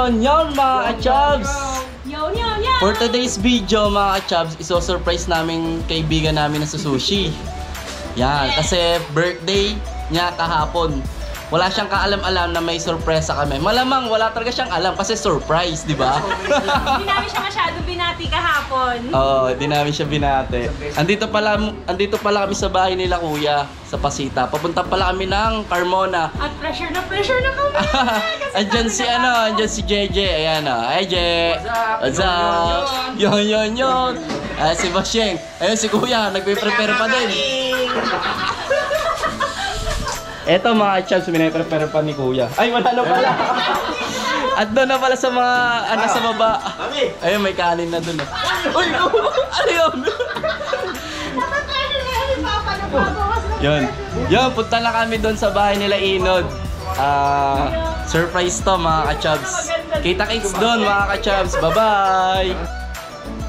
Yon mga ka-chubs! Yon! For today's video mga ka-chubs, iso-surprise namin kaibigan namin na sa sushi. Yan, kasi birthday niya kahapon. Wala siyang kaalam-alam na may sorpresa kami. Malamang wala talaga siyang alam kasi surprise, di ba? Hindi namin siya masyado binati kahapon. Oo, di namin siya binati. Andito pala kami sa bahay nila kuya, sa Pasita. Papunta pala kami ng Carmona. At pressure na kami. Andyan si JJ. Ayan o. Hi, Je. What's up? Yon. Si Bosheng. Ayun si kuya, nagpe-prepare pa din. Eto mga chubs, pinaprepare pa ni kuya. Ay, wala na pala. At doon na pala sa mga nasa baba. Ayun, may kanin na doon. Uy, ano yun? Yun, punta na kami doon sa bahay nila Inod. Surprise to mga ka-chubs. Kita-kits doon mga ka-chubs. Bye-bye!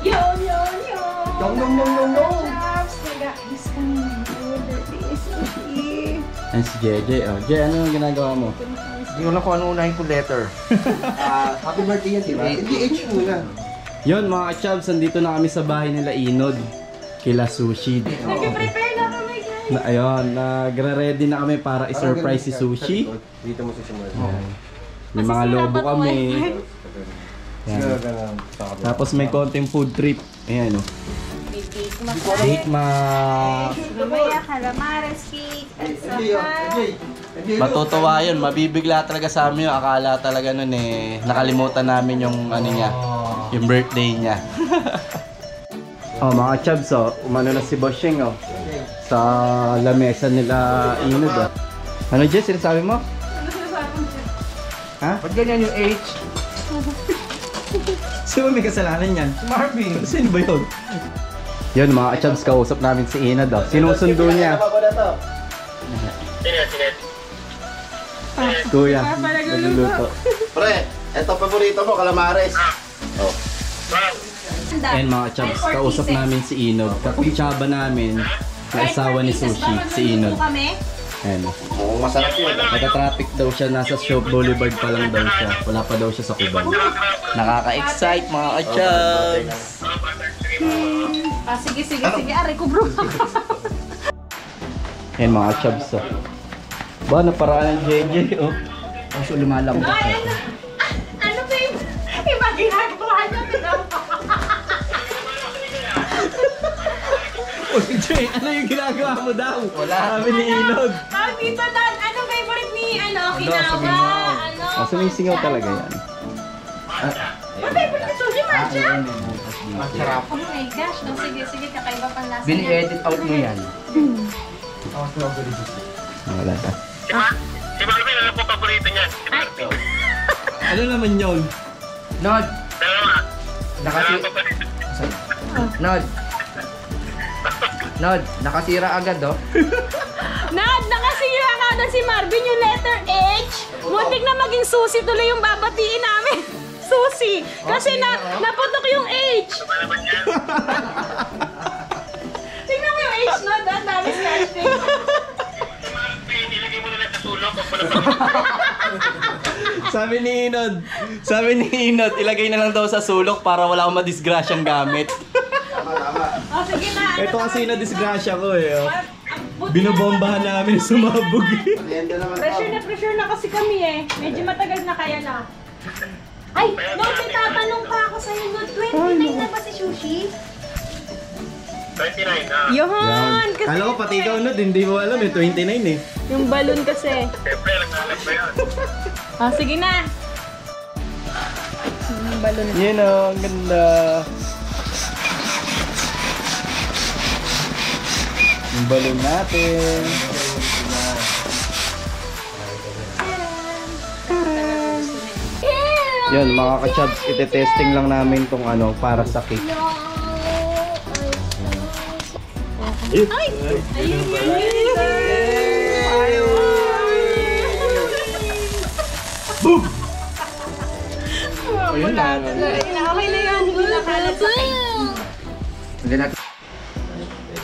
Yon! Ayan si JJ. Je, ano yung ginagawa mo? Hindi ko lang kung ano unahin ko letter. Happy birthday yan, diba? Hindi H muna. Yun mga ka-chubs, andito na kami sa bahay nila Inod. Kila Sushi. Nag-prepare na kami guys. Ayun, nagre-ready na kami para i-surprise si Sushi. Dito mo si Simon. May mga lobo kami. Yan. Tapos may konting food trip. Ayan o. Bake Mac. Mamaya calamares cake at saka... Matutuwa yun, mabibigla talaga sa amin yun. Akala talaga nun nakalimutan namin yung ano niya, yung birthday niya. Mga chubs umano na si Bosheng sa lamesa nila Inod Ano Jess, sinasabi mo? Ha? Ba't ganyan yung H? Sino may kasalanan yan? Marvin! Sino ba yun? Yun mga chubs, kausap namin si Inod Sinusundo niya. Kuya, nagluluto. Pre, eto paborito mo, calamares. And mga chubs, kausap namin si Inod. Kakutsaba namin na asawa ni Sushi, si Inod. Ayan. Oo, masarap yun. Naka-traffic daw siya, nasa Shop Boulevard pa lang daw siya. Wala pa daw siya sa Kuban. Nakaka-excite mga chubs. Sige. Aray ko bro. Ayan mga chubs Ba, naparaan ng JJ Kaso lumalambot Ay, ako. ano ba yung iba ginagawa niya? Uy, Jay, ano yung ginagawa mo daw? Wala. Sabi ni Inod. Dito na, ano favorite ni Okinawa? Sumisingaw talaga yan. Ano favorite ni Sushi, Marcia? Masarap. Oh my gosh, sige, kakaiba pang lasa niya. Bini-edit out mo yan. Wala ka. Si Marvin, ano po paborito niya? Si Marvin. Ano naman yun? Nod! Dalawa. Nakasi... Dalawa paborito. Nod, nakasira agad Nakasira ka na si Marvin yung letter H. Muntik na maging susi tuloy yung babatiin namin. Susi. Kasi naputok yung H. Malaman niya. Tingnan mo yung H na, ang dami scratch tape. Si Marvin, nilagay mo na lang sa sulok. Kung wala Sabi ni Inod, ilagay na lang daw sa sulok para wala akong madisgrasyang gamit. Oh, sige na. Ito kasi na disgrasya ko Binobombahan namin sumabog Pressure na kasi kami Medyo matagal na kaya na. Ay, Nod, may tatanong pa ako sa'yo, Nod. 29 na ba si Sushi? 29 na. Yun! Kala ko pati ikaw Nod, hindi mo alam 29 Yung balloon kasi. Siyempre, naglalap ba yun? Sige na. Yung balloon. Yun ang ganda. Yung balloon natin. Yun mga ka-chubs, ite-testing lang namin tong para sa cake. Ay! Boom! Okay na yan. Hindi na kalat sa Hindi natin.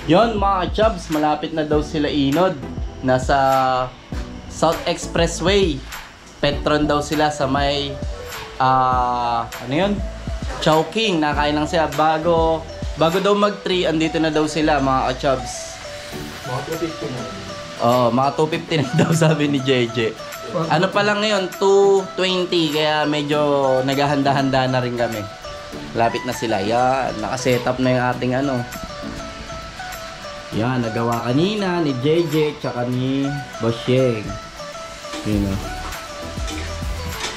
Yon mga chubs, malapit na daw sila Inod. Nasa South Expressway. Petron daw sila sa may ano yun? Chowking, nakain lang sila. Bago daw mag-3, andito na daw sila mga ka-chubs. Mga 250 na. Oo, mga 250 na daw sabi ni JJ. Ano pa lang ngayon, 220, kaya medyo naghahanda-handa na rin kami. Lapit na sila. Yan, nakasetup na yung ating ano. Yan, nagawa kanina ni JJ tsaka ni Bosheng. Yun o.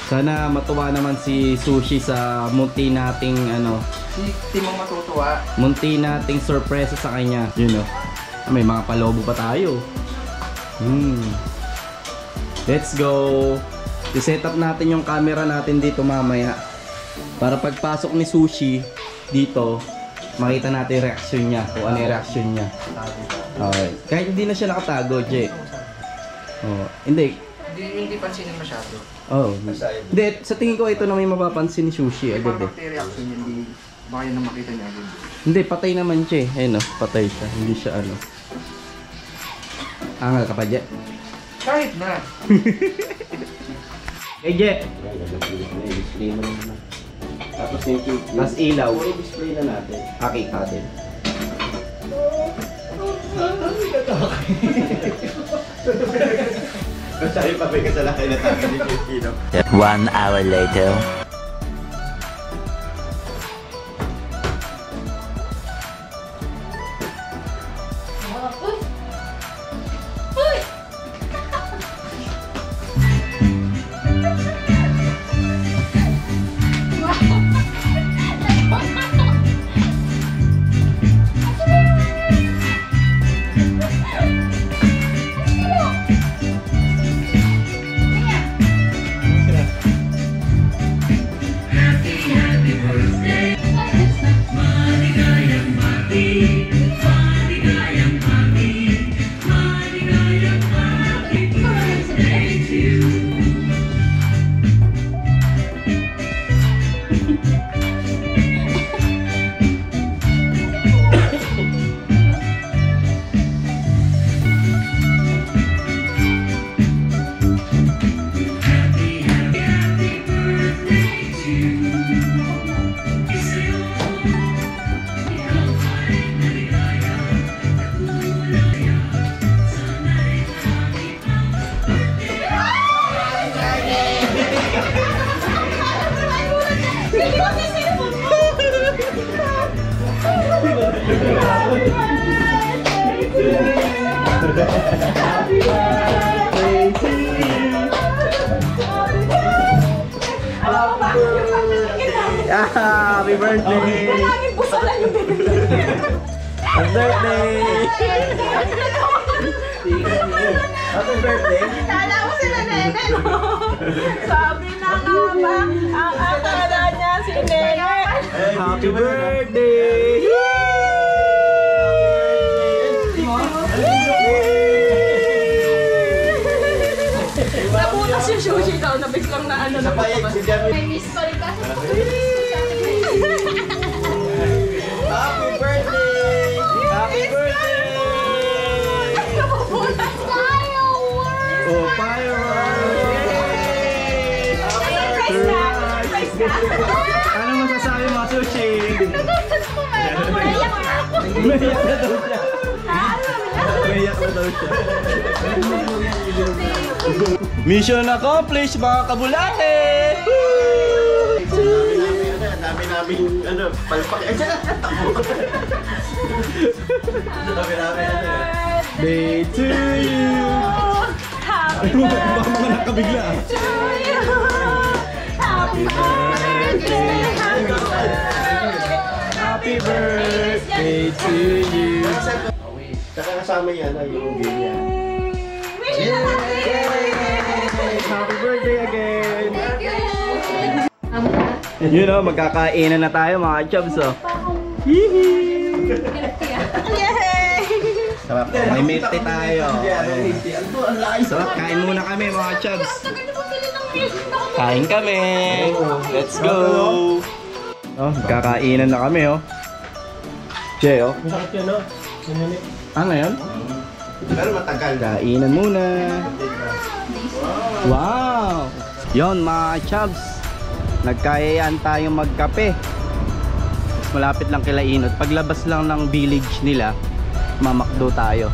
Sana matuwa naman si Sushi sa munti nating ano. Si Timong matutuwa. Munti nating sorpresa sa kanya. Yun o. May mga palobo pa tayo. Let's go. I-set up natin yung camera natin dito mamaya. Para pagpasok ni Sushi dito, makita natin yung reaction niya. Kung ano yung reaction niya. Okay. Kahit hindi na siya nakatago, Jay. Oh, hindi. Hindi pansinin masyado. Oh. Hindi, sa tingin ko ito na may mapapansin ni Sushi agad eh. Parang reaction niya, hindi baka yun na makita niya agad. Hindi, patay naman siya eh. Ayun o, patay siya. Hindi siya ano. Angal ka pa, Jay? Kahit na. Eh, Jay! Display mo naman. Tapos yung cake. Tapos ilaw. Puro display na natin. Okay, natin. Masaya pa may kasalakay na tayo ni Filipino. 1 hour later. Happy birthday! Laging pusalan yung bibig. Happy birthday! Happy birthday! Kala ko sila Nene, no? Sabi na nga ba, ang akala niya si Nene. Happy birthday! Nabutas yung sushi daw, nabiglang na ano na Napayag si Jamie. May miss ko rin kasi. Happy birthday! Happy birthday! Oh, fireworks! Surprise ka! Surprise ka! Ano masasabi mo, Sushi? Umayak na ako. Umiyak na daw siya. Umiyak na daw siya. Mission accomplished, mga kabulate! Dami namin ano, palpak. Ay, dyan na! Dami namin ano. Day to you! Happy Baka mga nakabigla. to you! Happy birthday! Happy birthday to you! Saka kasama yan, yung game niya. Wish you na Happy birthday again! You know, magkakainan na tayo mga chubs, oh. Yee! Yay! Sarap, may milk tea tayo. Sarap, kain muna kami mga chubs. Kain kami! Let's go! Oh, magkakainan na kami, oh. Jay, oh. Masakit yun, no? Ano yun? Pero matagal. Kainan muna. Wow! Yon mga chubs. Nagkayayaan tayong magkape. Mas malapit lang kila Inod. Paglabas lang ng village nila, mamakdo tayo.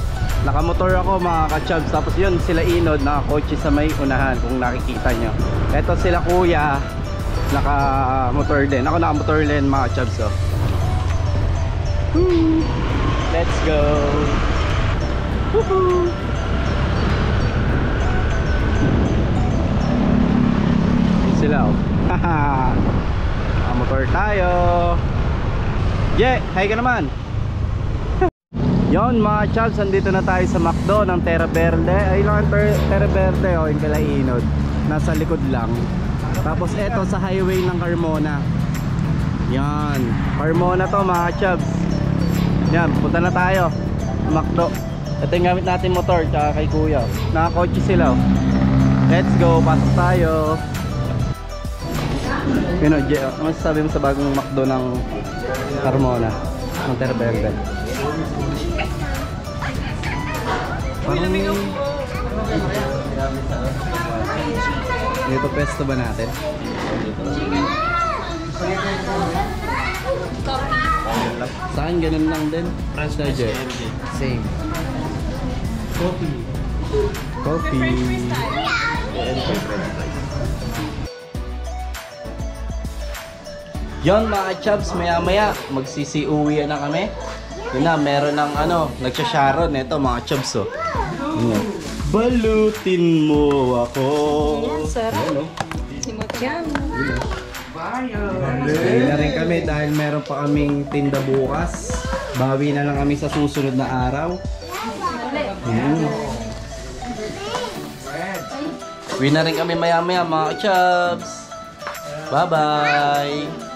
Nakamotor ako mga ka-chubs. Tapos yun, sila Inod, nakakotse sa may unahan kung nakikita nyo. Eto sila kuya, nakamotor din. Ako nakamotor din mga ka-chubs. Oh. Woo! Let's go! Woohoo! Yun sila oh. Haha! Nakamotor tayo! Yeah! Hi ka naman! Yon mga chubs, andito na tayo sa McDo ng Terra Verde. Ay lang ang Terra Verde oh, yung kala Inod. Nasa likod lang. Tapos eto sa highway ng Carmona. Yan, Carmona to mga chubs. Yan, punta na tayo McDo. Ito yung gamit natin motor tsaka kay kuya. Nakakotse sila oh. Let's go, pasok tayo. Yun o, ano masasabi mo sa bagong McDo ng Carmona ng Terra Verde? Parang dito pesto ba natin? Saan ganun lang din? French Niger. Same. Coffee. Coffee. Yon mga chubs, maya maya magsisiuwi na kami. Yun na, meron ng ano, nagsasharon. Ito mga chubs oh. Balutin mo ako. Yan, sarap. Yan oh. Yan. Bawi na rin kami dahil meron pa kaming tinda bukas. Bawi na lang kami sa susunod na araw. Uwi na rin kami maya maya mga chubs. Bye bye.